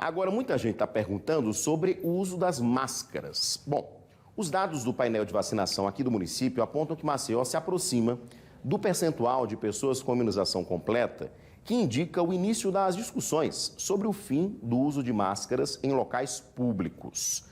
Agora, muita gente está perguntando sobre o uso das máscaras. Bom, os dados do painel de vacinação aqui do município apontam que Maceió se aproxima do percentual de pessoas com imunização completa, que indica o início das discussões sobre o fim do uso de máscaras em locais públicos.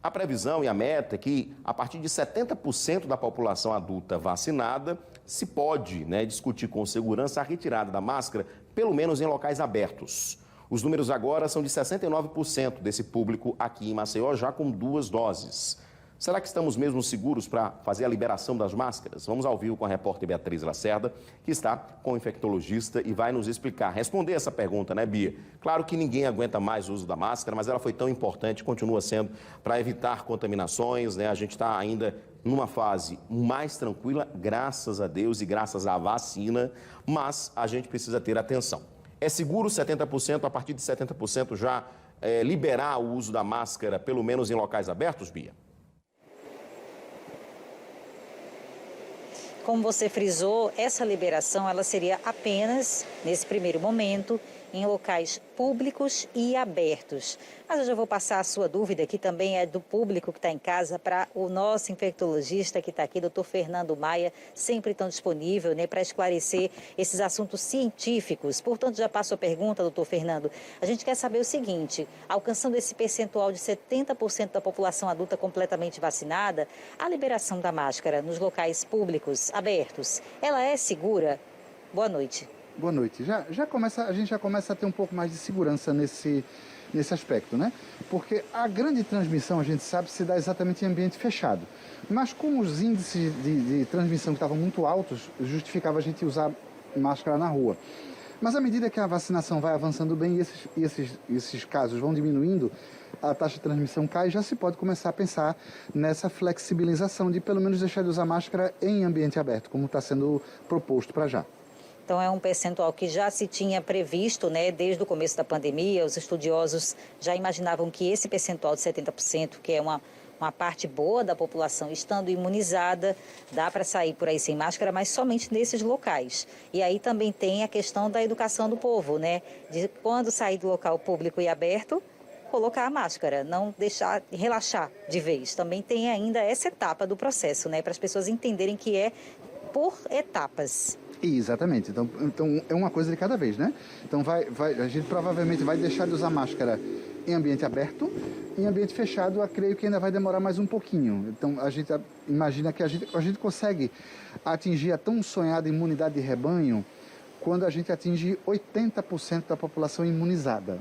A previsão e a meta é que, a partir de 70% da população adulta vacinada, se pode, discutir com segurança a retirada da máscara, pelo menos em locais abertos. Os números agora são de 69% desse público aqui em Maceió, já com 2 doses. Será que estamos mesmo seguros para fazer a liberação das máscaras? Vamos ao vivo com a repórter Beatriz Lacerda, que está com o infectologista e vai nos explicar, responder essa pergunta, né, Bia? Claro que ninguém aguenta mais o uso da máscara, mas ela foi tão importante, continua sendo, para evitar contaminações, né? A gente está ainda numa fase mais tranquila, graças a Deus e graças à vacina, mas a gente precisa ter atenção. É seguro 70%, a partir de 70% já liberar o uso da máscara, pelo menos em locais abertos, Bia? Como você frisou, essa liberação ela seria apenas, nesse primeiro momento, em locais públicos e abertos. Mas eu já vou passar a sua dúvida, que também é do público que está em casa, para o nosso infectologista que está aqui, doutor Fernando Maia, sempre tão disponível, para esclarecer esses assuntos científicos. Portanto, já passo a pergunta, doutor Fernando. A gente quer saber o seguinte, alcançando esse percentual de 70% da população adulta completamente vacinada, a liberação da máscara nos locais públicos, abertos, ela é segura? Boa noite. Boa noite. A gente já começa a ter um pouco mais de segurança nesse aspecto, né? Porque a grande transmissão, a gente sabe, se dá exatamente em ambiente fechado. Mas como os índices de transmissão que estavam muito altos, justificava a gente usar máscara na rua. Mas à medida que a vacinação vai avançando bem e esses casos vão diminuindo, a taxa de transmissão cai, já se pode começar a pensar nessa flexibilização de pelo menos deixar de usar máscara em ambiente aberto, como está sendo proposto para já. Então, é um percentual que já se tinha previsto, desde o começo da pandemia. Os estudiosos já imaginavam que esse percentual de 70%, que é uma parte boa da população estando imunizada, dá para sair por aí sem máscara, mas somente nesses locais. E aí também tem a questão da educação do povo, de quando sair do local público e aberto, colocar a máscara, não deixar, relaxar de vez. Também tem ainda essa etapa do processo, para as pessoas entenderem que é por etapas. Exatamente, então é uma coisa de cada vez, né? Então a gente provavelmente vai deixar de usar máscara em ambiente aberto, em ambiente fechado, eu creio que ainda vai demorar mais um pouquinho. Então a gente imagina que a gente consegue atingir a tão sonhada imunidade de rebanho quando a gente atinge 80% da população imunizada,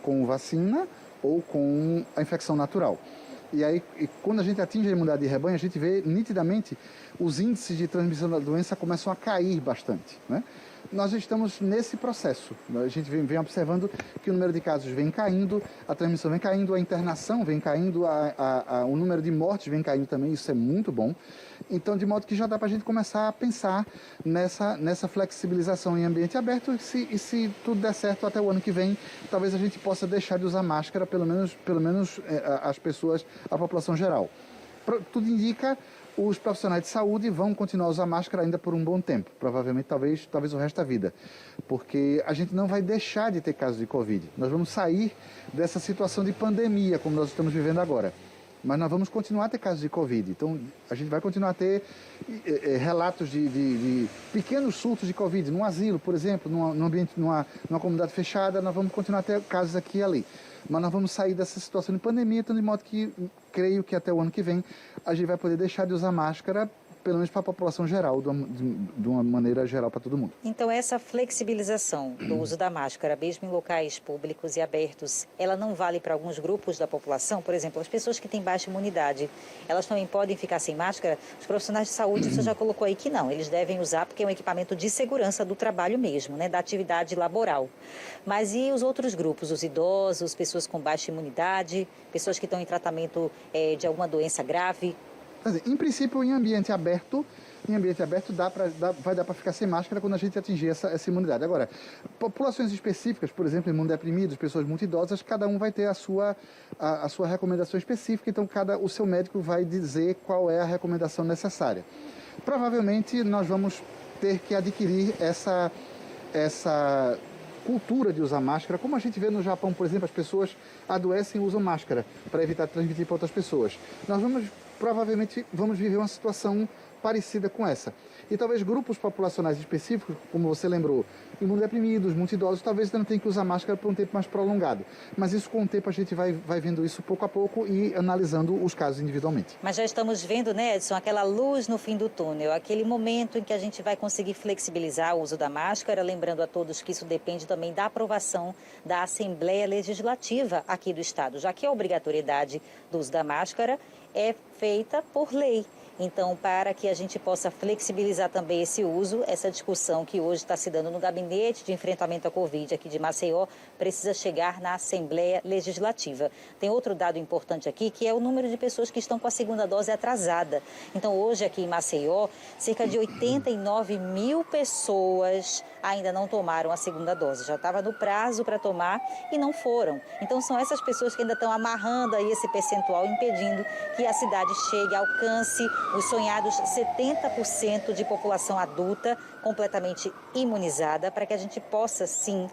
com vacina ou com a infecção natural. E aí, quando a gente atinge a imunidade de rebanho, a gente vê nitidamente os índices de transmissão da doença começam a cair bastante, né? Nós estamos nesse processo. A gente vem observando que o número de casos vem caindo, a transmissão vem caindo, a internação vem caindo, o número de mortes vem caindo também, isso é muito bom. Então, de modo que já dá para a gente começar a pensar nessa flexibilização em ambiente aberto e se tudo der certo até o ano que vem, talvez a gente possa deixar de usar máscara, pelo menos as pessoas, a população geral. Tudo indica os profissionais de saúde vão continuar a usar máscara ainda por um bom tempo, provavelmente talvez o resto da vida, porque a gente não vai deixar de ter casos de Covid. Nós vamos sair dessa situação de pandemia como nós estamos vivendo agora, mas nós vamos continuar a ter casos de Covid. Então a gente vai continuar a ter relatos de pequenos surtos de Covid, num asilo, por exemplo, num ambiente, numa comunidade fechada, nós vamos continuar a ter casos aqui e ali. Mas nós vamos sair dessa situação de pandemia, então de modo que creio que até o ano que vem a gente vai poder deixar de usar máscara, pelo menos para a população geral, de uma maneira geral para todo mundo. Então essa flexibilização do uso da máscara, mesmo em locais públicos e abertos, ela não vale para alguns grupos da população? Por exemplo, as pessoas que têm baixa imunidade, elas também podem ficar sem máscara? Os profissionais de saúde, você já colocou aí que não, eles devem usar porque é um equipamento de segurança do trabalho mesmo, da atividade laboral. Mas e os outros grupos, os idosos, pessoas com baixa imunidade, pessoas que estão em tratamento de alguma doença grave? Em princípio, em ambiente aberto vai dar para ficar sem máscara quando a gente atingir essa imunidade. Agora, populações específicas, por exemplo, imunodeprimidos, pessoas muito idosas, cada um vai ter a sua recomendação específica, então o seu médico vai dizer qual é a recomendação necessária. Provavelmente nós vamos ter que adquirir cultura de usar máscara, como a gente vê no Japão, por exemplo, as pessoas adoecem e usam máscara para evitar transmitir para outras pessoas. Nós provavelmente vamos viver uma situação parecida com essa. E talvez grupos populacionais específicos, como você lembrou, imunodeprimidos, muito idosos, talvez ainda não tenham que usar máscara por um tempo mais prolongado. Mas isso, com o tempo, a gente vai vendo isso pouco a pouco e analisando os casos individualmente. Mas já estamos vendo, né, Edson, aquela luz no fim do túnel, aquele momento em que a gente vai conseguir flexibilizar o uso da máscara, lembrando a todos que isso depende também da aprovação da Assembleia Legislativa aqui do Estado, já que a obrigatoriedade do uso da máscara é feita por lei. Então, para que a gente possa flexibilizar também esse uso, essa discussão que hoje está se dando no Gabinete de Enfrentamento à Covid aqui de Maceió, precisa chegar na Assembleia Legislativa. Tem outro dado importante aqui, que é o número de pessoas que estão com a segunda dose atrasada. Então, hoje aqui em Maceió, cerca de 89 mil pessoas ainda não tomaram a segunda dose. Já estava no prazo para tomar e não foram. Então, são essas pessoas que ainda estão amarrando aí esse percentual, impedindo que a cidade chegue, alcance os sonhados 70% de população adulta completamente imunizada, para que a gente possa, sim,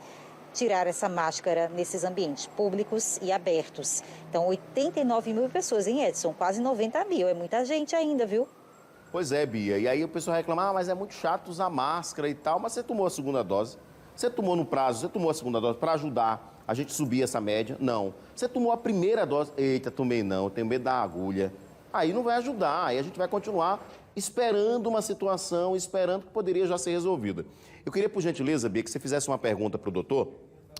tirar essa máscara nesses ambientes públicos e abertos. Então, 89 mil pessoas, hein, Edson? Quase 90 mil. É muita gente ainda, viu? Pois é, Bia. E aí o pessoal reclama, mas é muito chato usar máscara e tal. Mas você tomou a segunda dose? Você tomou no prazo? Você tomou a segunda dose para ajudar a gente subir essa média? Não. Você tomou a primeira dose? Eita, tomei não, eu tenho medo da agulha. Aí não vai ajudar, aí a gente vai continuar esperando uma situação, esperando que poderia já ser resolvida. Eu queria, por gentileza, Bia, que você fizesse uma pergunta para o doutor,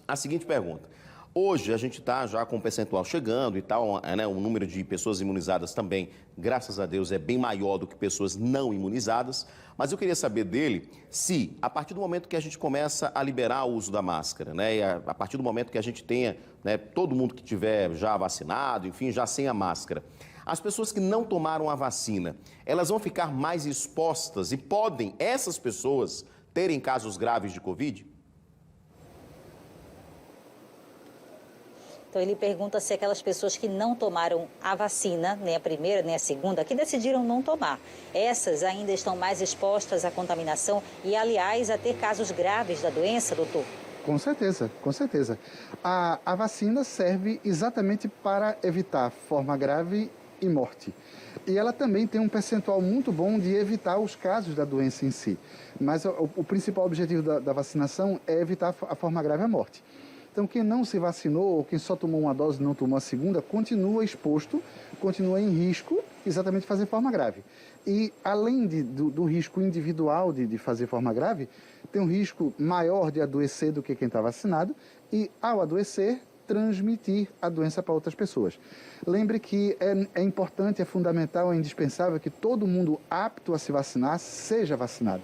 a seguinte pergunta. Hoje a gente está já com o percentual chegando e tal, né, o número de pessoas imunizadas também, graças a Deus, é bem maior do que pessoas não imunizadas, mas eu queria saber dele se, a partir do momento que a gente começa a liberar o uso da máscara, né, e a partir do momento que a gente tenha, né, todo mundo que tiver já vacinado, enfim, já sem a máscara, as pessoas que não tomaram a vacina, elas vão ficar mais expostas e podem essas pessoas terem casos graves de Covid? Então, ele pergunta se aquelas pessoas que não tomaram a vacina, nem a primeira, nem a segunda, que decidiram não tomar, essas ainda estão mais expostas à contaminação e, aliás, a ter casos graves da doença, doutor? Com certeza, com certeza. A vacina serve exatamente para evitar forma grave e morte. E ela também tem um percentual muito bom de evitar os casos da doença em si. Mas o principal objetivo da vacinação é evitar a forma grave e a morte. Então, quem não se vacinou, ou quem só tomou uma dose e não tomou a segunda, continua exposto, continua em risco, exatamente de fazer forma grave. E, além do risco individual de fazer forma grave, tem um risco maior de adoecer do que quem está vacinado e, ao adoecer, transmitir a doença para outras pessoas. Lembre que é importante, é fundamental, é indispensável que todo mundo apto a se vacinar seja vacinado.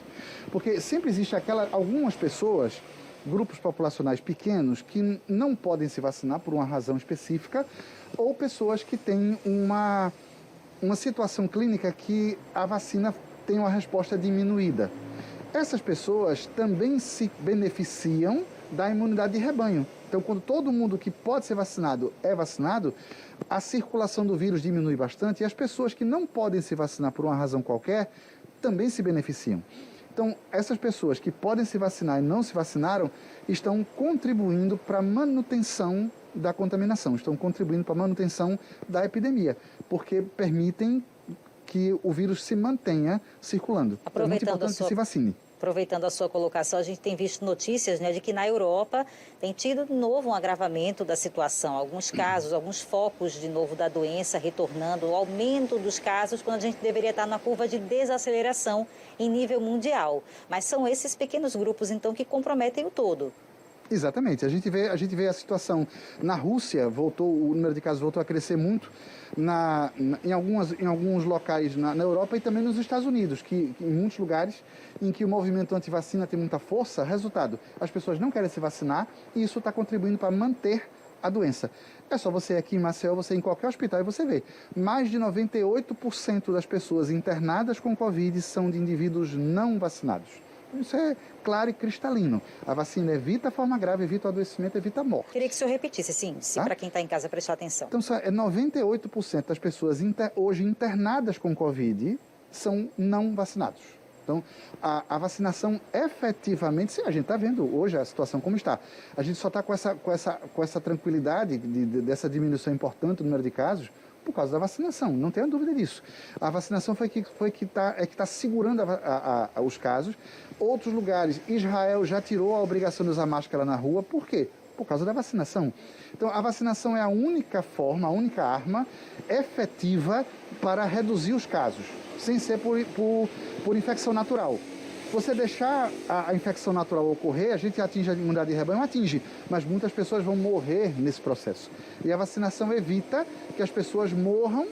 Porque sempre existe algumas pessoas, grupos populacionais pequenos, que não podem se vacinar por uma razão específica, ou pessoas que têm uma situação clínica que a vacina tem uma resposta diminuída. Essas pessoas também se beneficiam da imunidade de rebanho. Então, quando todo mundo que pode ser vacinado é vacinado, a circulação do vírus diminui bastante e as pessoas que não podem se vacinar por uma razão qualquer também se beneficiam. Então, essas pessoas que podem se vacinar e não se vacinaram estão contribuindo para a manutenção da contaminação, estão contribuindo para a manutenção da epidemia, porque permitem que o vírus se mantenha circulando. É muito importante que se vacine. Aproveitando a sua colocação, a gente tem visto notícias, né, de que na Europa tem tido de novo um agravamento da situação. Alguns casos, alguns focos de novo da doença retornando, o aumento dos casos quando a gente deveria estar na curva de desaceleração em nível mundial. Mas são esses pequenos grupos, então, que comprometem o todo. Exatamente. A gente vê a situação na Rússia, o número de casos voltou a crescer muito, em alguns locais na Europa e também nos Estados Unidos, que em muitos lugares em que o movimento anti-vacina tem muita força, resultado, as pessoas não querem se vacinar e isso está contribuindo para manter a doença. É só você ir aqui em Maceió, você ir em qualquer hospital e você vê, mais de 98% das pessoas internadas com Covid são de indivíduos não vacinados. Isso é claro e cristalino. A vacina evita a forma grave, evita o adoecimento, evita a morte. Queria que o senhor repetisse esse índice, para quem está em casa prestar atenção. Então, 98% das pessoas hoje internadas com Covid são não vacinados. Então, a vacinação efetivamente, sim, a gente está vendo hoje a situação como está. A gente só está com essa tranquilidade dessa diminuição importante do número de casos por causa da vacinação, não tenha dúvida disso. A vacinação que está segurando os casos. Outros lugares, Israel já tirou a obrigação de usar máscara na rua, por quê? Por causa da vacinação. Então, a vacinação é a única forma, a única arma efetiva para reduzir os casos, sem ser por infecção natural. Você deixar a infecção natural ocorrer, a gente atinge a imunidade de rebanho, atinge, mas muitas pessoas vão morrer nesse processo. E a vacinação evita que as pessoas morram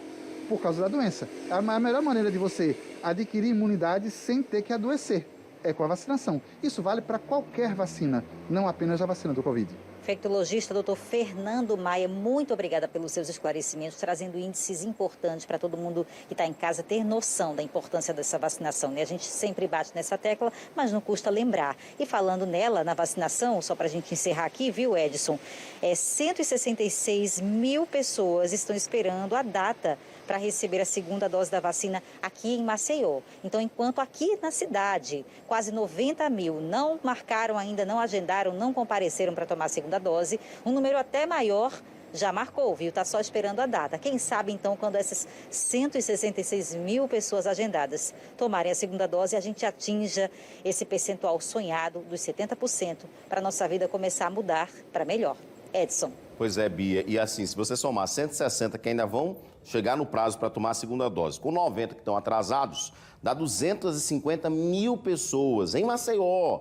por causa da doença. A melhor maneira de você adquirir imunidade sem ter que adoecer é com a vacinação. Isso vale para qualquer vacina, não apenas a vacina do Covid. Infectologista Dr. Fernando Maia, muito obrigada pelos seus esclarecimentos, trazendo índices importantes para todo mundo que está em casa ter noção da importância dessa vacinação, né? A gente sempre bate nessa tecla, mas não custa lembrar. E falando nela, na vacinação, só para a gente encerrar aqui, viu, Edson? 166 mil pessoas estão esperando a data para receber a segunda dose da vacina aqui em Maceió. Então, enquanto aqui na cidade, quase 90 mil não marcaram ainda, não agendaram, não compareceram para tomar a segunda dose, um número até maior já marcou, viu? Está só esperando a data. Quem sabe, então, quando essas 166 mil pessoas agendadas tomarem a segunda dose, a gente atinja esse percentual sonhado dos 70% para a nossa vida começar a mudar para melhor. Edson. Pois é, Bia. E assim, se você somar 160 que ainda vão chegar no prazo para tomar a segunda dose, com 90 que estão atrasados, dá 250 mil pessoas em Maceió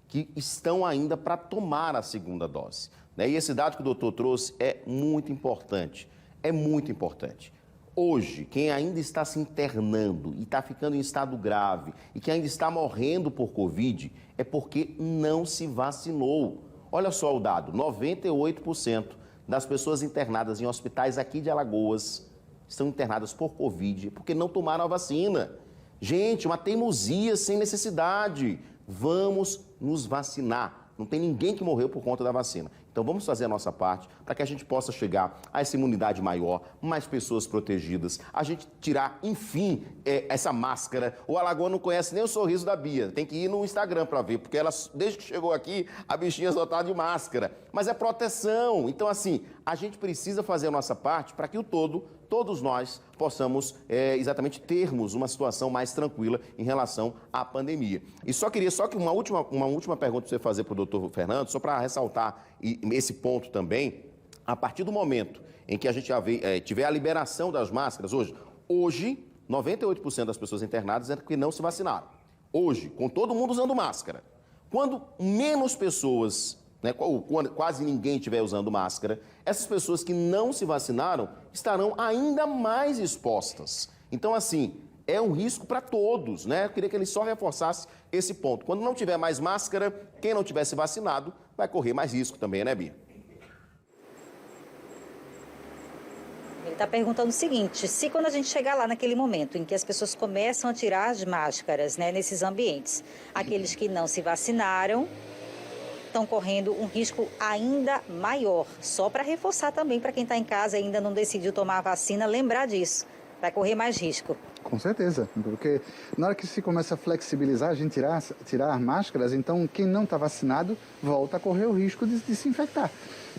que estão ainda para tomar a segunda dose. Né? E esse dado que o doutor trouxe é muito importante. É muito importante. Hoje, quem ainda está se internando e está ficando em estado grave e que ainda está morrendo por Covid é porque não se vacinou. Olha só o dado, 98% das pessoas internadas em hospitais aqui de Alagoas estão internadas por Covid porque não tomaram a vacina. Gente, uma teimosia sem necessidade. Vamos nos vacinar. Não tem ninguém que morreu por conta da vacina. Então vamos fazer a nossa parte para que a gente possa chegar a essa imunidade maior, mais pessoas protegidas, a gente tirar, enfim, essa máscara. O Alagoa não conhece nem o sorriso da Bia, tem que ir no Instagram para ver, porque ela, desde que chegou aqui, a bichinha só está de máscara. Mas é proteção. Então, assim, a gente precisa fazer a nossa parte para que todos nós possamos exatamente termos uma situação mais tranquila em relação à pandemia. E só que uma última pergunta para você fazer para o doutor Fernando, só para ressaltar esse ponto também, a partir do momento em que a gente tiver a liberação das máscaras, hoje 98% das pessoas internadas é que não se vacinaram. Hoje, com todo mundo usando máscara. Quando menos pessoas, né, quando quase ninguém estiver usando máscara, essas pessoas que não se vacinaram estarão ainda mais expostas. Então, assim, é um risco para todos, né? Eu queria que ele só reforçasse esse ponto. Quando não tiver mais máscara, quem não tivesse vacinado vai correr mais risco também, né, Bia? Ele está perguntando o seguinte, se quando a gente chegar lá naquele momento em que as pessoas começam a tirar as máscaras, né, nesses ambientes, aqueles que não se vacinaram estão correndo um risco ainda maior. Só para reforçar também para quem está em casa e ainda não decidiu tomar a vacina, lembrar disso, vai correr mais risco. Com certeza, porque na hora que se começa a flexibilizar, a gente tirar as máscaras, então quem não está vacinado volta a correr o risco de se infectar.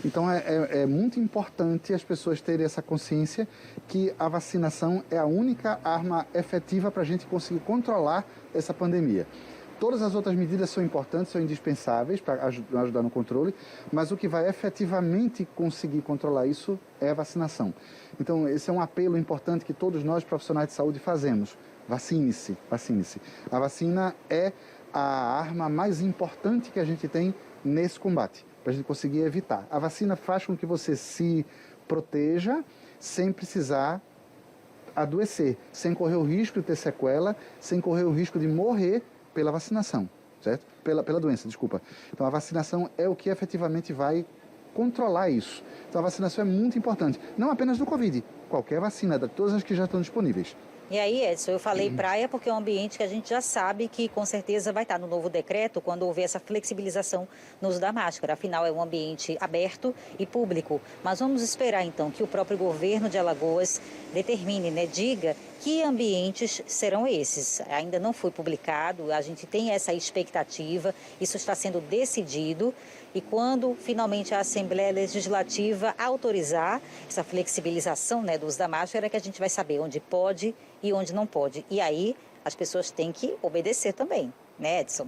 Então é muito importante as pessoas terem essa consciência que a vacinação é a única arma efetiva para a gente conseguir controlar essa pandemia. Todas as outras medidas são importantes, são indispensáveis para ajudar no controle, mas o que vai efetivamente conseguir controlar isso é a vacinação. Então, esse é um apelo importante que todos nós, profissionais de saúde, fazemos. Vacine-se, vacine-se. A vacina é a arma mais importante que a gente tem nesse combate, para a gente conseguir evitar. A vacina faz com que você se proteja sem precisar adoecer, sem correr o risco de ter sequela, sem correr o risco de morrer pela vacinação, certo? Pela doença, desculpa. Então, a vacinação é o que efetivamente vai controlar isso. Então, a vacinação é muito importante. Não apenas do Covid, qualquer vacina, de todas as que já estão disponíveis. E aí, Edson, eu falei praia porque é um ambiente que a gente já sabe que com certeza vai estar no novo decreto quando houver essa flexibilização no uso da máscara. Afinal, é um ambiente aberto e público. Mas vamos esperar, então, que o próprio governo de Alagoas determine, né, diga Que ambientes serão esses? Ainda não foi publicado, a gente tem essa expectativa, isso está sendo decidido e quando finalmente a Assembleia Legislativa autorizar essa flexibilização, né, do uso da máscara, é que a gente vai saber onde pode e onde não pode. E aí as pessoas têm que obedecer também, né, Edson?